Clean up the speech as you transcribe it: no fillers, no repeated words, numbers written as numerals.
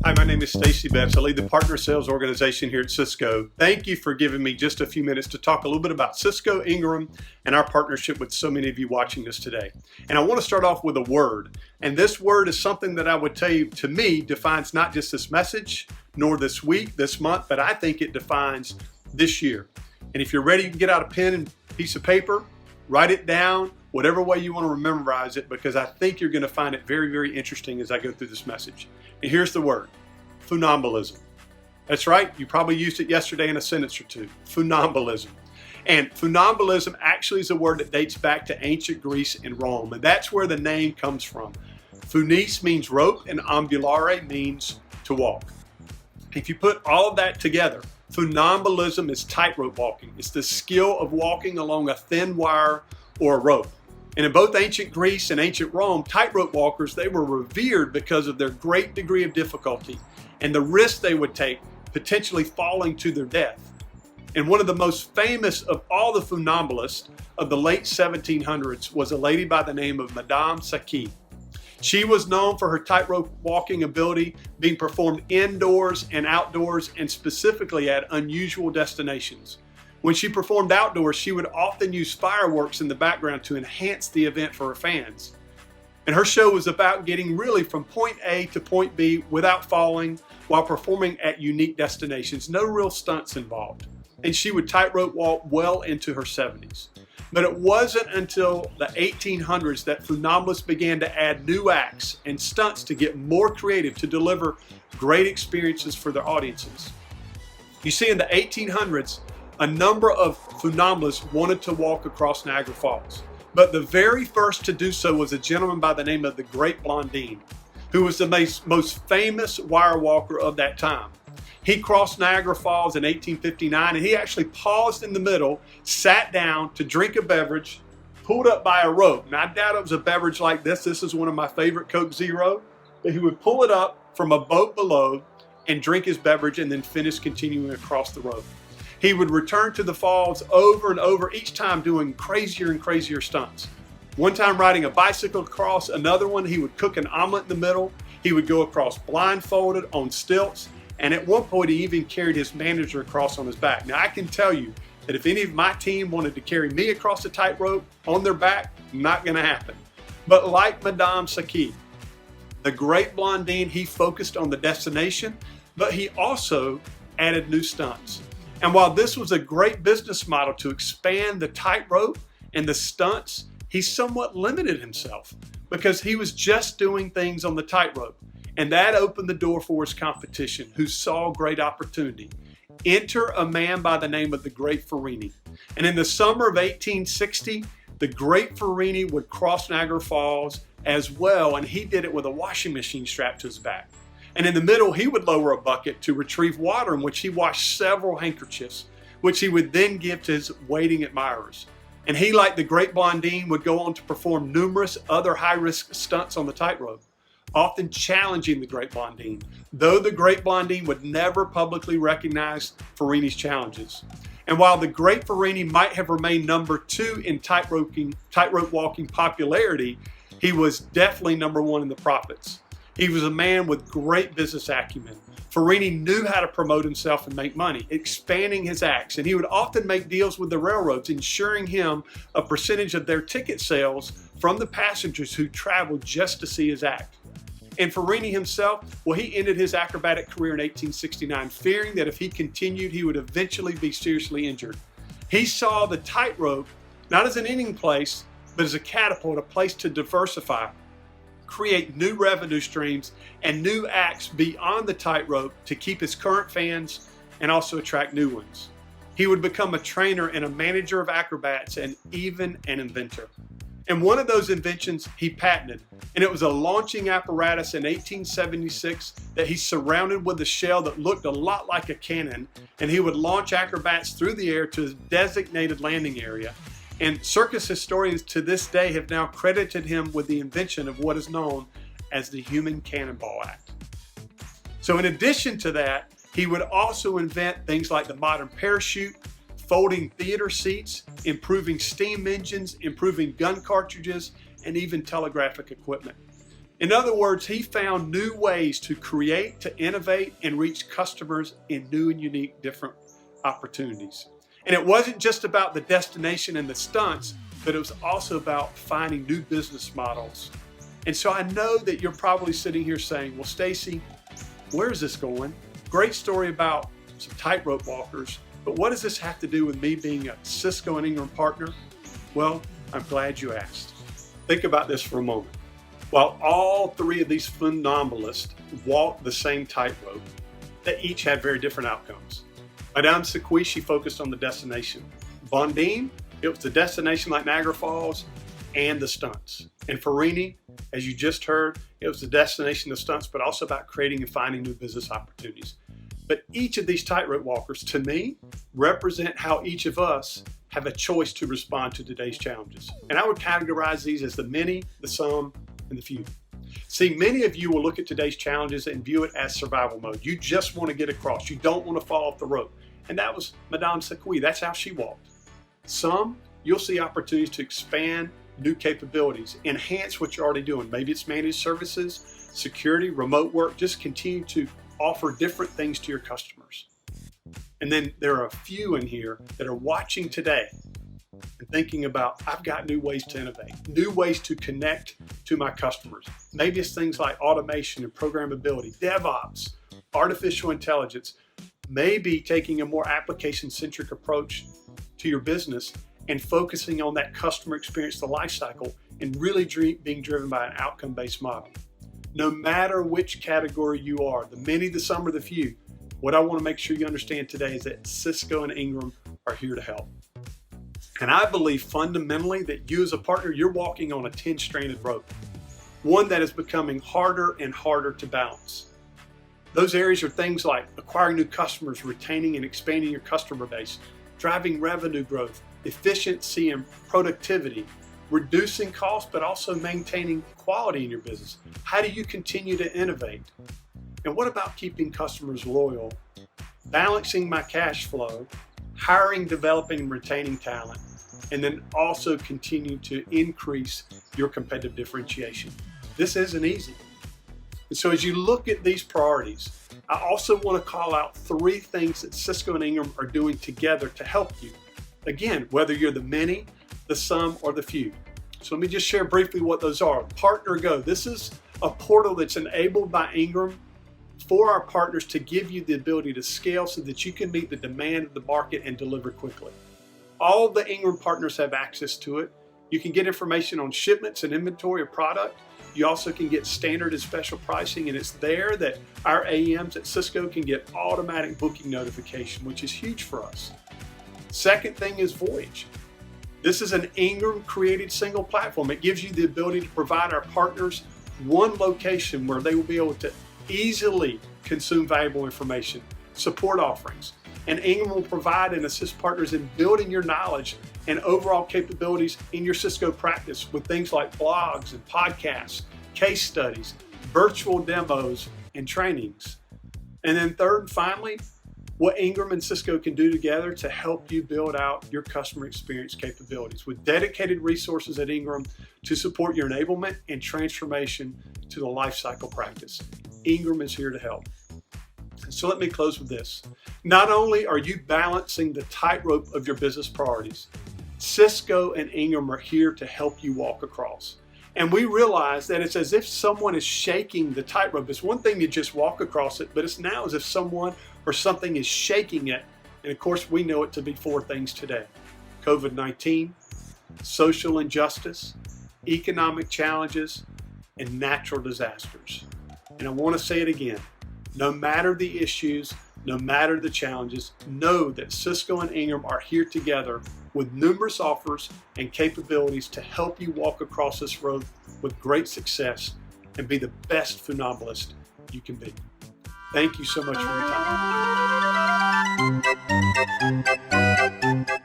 Hi, my name is Stacy Betts. I lead the partner sales organization here at Cisco. Thank you for giving me just a few minutes to talk a little bit about Cisco, Ingram, and our partnership with so many of you watching this today. And I want to start off with a word. And this word is something that I would tell you, to me, defines not just this message, nor this week, this month, but I think it defines this year. And if you're ready, you can get out a pen and piece of paper, write it down, whatever way you want to memorize it, because I think you're going to find it very, very interesting as I go through this message. And here's the word: funambulism. That's right, you probably used it yesterday in a sentence or two. Funambulism. And funambulism actually is a word that dates back to ancient Greece and Rome, and that's where the name comes from. Funis means rope, and ambulare means to walk. If you put all of that together, funambulism is tightrope walking. It's the skill of walking along a thin wire or a rope. And in both ancient Greece and ancient Rome, tightrope walkers, they were revered because of their great degree of difficulty and the risk they would take, potentially falling to their death. And one of the most famous of all the funambulists of the late 1700s was a lady by the name of Madame Saki. She was known for her tightrope walking ability being performed indoors and outdoors, and specifically at unusual destinations. When she performed outdoors, she would often use fireworks in the background to enhance the event for her fans. And her show was about getting really from point A to point B without falling, while performing at unique destinations. No real stunts involved. And she would tightrope walk well into her 70s. But it wasn't until the 1800s that funambulists began to add new acts and stunts to get more creative to deliver great experiences for their audiences. You see, in the 1800s, a number of funambulists wanted to walk across Niagara Falls. But the very first to do so was a gentleman by the name of the Great Blondin, who was the most famous wire walker of that time. He crossed Niagara Falls in 1859, and he actually paused in the middle, sat down to drink a beverage, pulled up by a rope. Now, I doubt it was a beverage like this. This is one of my favorite Coke Zero. But he would pull it up from a boat below and drink his beverage and then finish continuing across the rope. He would return to the falls over and over, each time doing crazier and crazier stunts. One time riding a bicycle across, another one he would cook an omelet in the middle. He would go across blindfolded on stilts, and at one point he even carried his manager across on his back. Now, I can tell you that if any of my team wanted to carry me across a tightrope on their back, not going to happen. But like Madame Saki, the Great Blondin, he focused on the destination, but he also added new stunts. And while this was a great business model to expand the tightrope and the stunts, he somewhat limited himself because he was just doing things on the tightrope. And that opened the door for his competition, who saw great opportunity. Enter a man by the name of the Great Farini. And in the summer of 1860, the Great Farini would cross Niagara Falls as well, and he did it with a washing machine strapped to his back. And in the middle, he would lower a bucket to retrieve water, in which he washed several handkerchiefs, which he would then give to his waiting admirers. And he, like the Great Blondin, would go on to perform numerous other high-risk stunts on the tightrope, often challenging the Great Blondin, though the Great Blondin would never publicly recognize Farini's challenges. And while the Great Farini might have remained number 2 in tightrope walking popularity, he was definitely number 1 in the profits. He was a man with great business acumen. Farini knew how to promote himself and make money, expanding his acts, and he would often make deals with the railroads, ensuring him a percentage of their ticket sales from the passengers who traveled just to see his act. And Farini himself, well, he ended his acrobatic career in 1869, fearing that if he continued, he would eventually be seriously injured. He saw the tightrope not as an ending place, but as a catapult, a place to diversify, create new revenue streams and new acts beyond the tightrope to keep his current fans and also attract new ones. He would become a trainer and a manager of acrobats and even an inventor. And one of those inventions he patented, and it was a launching apparatus in 1876 that he surrounded with a shell that looked a lot like a cannon, and he would launch acrobats through the air to his designated landing area. And circus historians to this day have now credited him with the invention of what is known as the human cannonball act. So in addition to that, he would also invent things like the modern parachute, folding theater seats, improving steam engines, improving gun cartridges, and even telegraphic equipment. In other words, he found new ways to create, to innovate, and reach customers in new and unique different opportunities. And it wasn't just about the destination and the stunts, but it was also about finding new business models. And so I know that you're probably sitting here saying, well, Stacy, where is this going? Great story about some tightrope walkers, but what does this have to do with me being a Cisco and Ingram partner? Well, I'm glad you asked. Think about this for a moment. While all three of these funambulist walked the same tightrope, they each had very different outcomes. Madame Sequi, she focused on the destination. Bondine, it was the destination like Niagara Falls and the stunts. And Farini, as you just heard, it was the destination, the stunts, but also about creating and finding new business opportunities. But each of these tightrope walkers, to me, represent how each of us have a choice to respond to today's challenges. And I would categorize these as the many, the some, and the few. See, many of you will look at today's challenges and view it as survival mode. You just want to get across. You don't want to fall off the rope. And that was Madame Sequi. That's how she walked. Some, you'll see opportunities to expand new capabilities, enhance what you're already doing. Maybe it's managed services, security, remote work. Just continue to offer different things to your customers. And then there are a few in here that are watching today and thinking about, I've got new ways to innovate, new ways to connect to my customers. Maybe it's things like automation and programmability, DevOps, artificial intelligence, maybe taking a more application-centric approach to your business and focusing on that customer experience, the life cycle, and really being driven by an outcome-based model. No matter which category you are, the many, the some, or the few, what I want to make sure you understand today is that Cisco and Ingram are here to help. And I believe fundamentally that you as a partner, you're walking on a 10-stranded rope, one that is becoming harder and harder to balance. Those areas are things like acquiring new customers, retaining and expanding your customer base, driving revenue growth, efficiency and productivity, reducing costs, but also maintaining quality in your business. How do you continue to innovate? And what about keeping customers loyal, balancing my cash flow, hiring, developing, and retaining talent, and then also continue to increase your competitive differentiation? This isn't easy. And so as you look at these priorities, I also want to call out three things that Cisco and Ingram are doing together to help you. Again, whether you're the many, the some, or the few. So let me just share briefly what those are. Partner Go. This is a portal that's enabled by Ingram for our partners to give you the ability to scale so that you can meet the demand of the market and deliver quickly. All the Ingram partners have access to it. You can get information on shipments and inventory of product. You also can get standard and special pricing, and it's there that our AEMs at Cisco can get automatic booking notification, which is huge for us. Second thing is Voyage. This is an Ingram created single platform. It gives you the ability to provide our partners one location where they will be able to easily consume valuable information, support offerings. And Ingram will provide and assist partners in building your knowledge and overall capabilities in your Cisco practice with things like blogs and podcasts, case studies, virtual demos, and trainings. And then third and finally, what Ingram and Cisco can do together to help you build out your customer experience capabilities with dedicated resources at Ingram to support your enablement and transformation to the lifecycle practice. Ingram is here to help. So let me close with this. Not only are you balancing the tightrope of your business priorities, Cisco and Ingram are here to help you walk across. And we realize that it's as if someone is shaking the tightrope. It's one thing to just walk across it, but it's now as if someone or something is shaking it. And of course, we know it to be four things today: COVID-19, social injustice, economic challenges, and natural disasters. And I want to say it again. No matter the issues, no matter the challenges, know that Cisco and Ingram are here together with numerous offers and capabilities to help you walk across this road with great success and be the best funambulist you can be. Thank you so much for your time.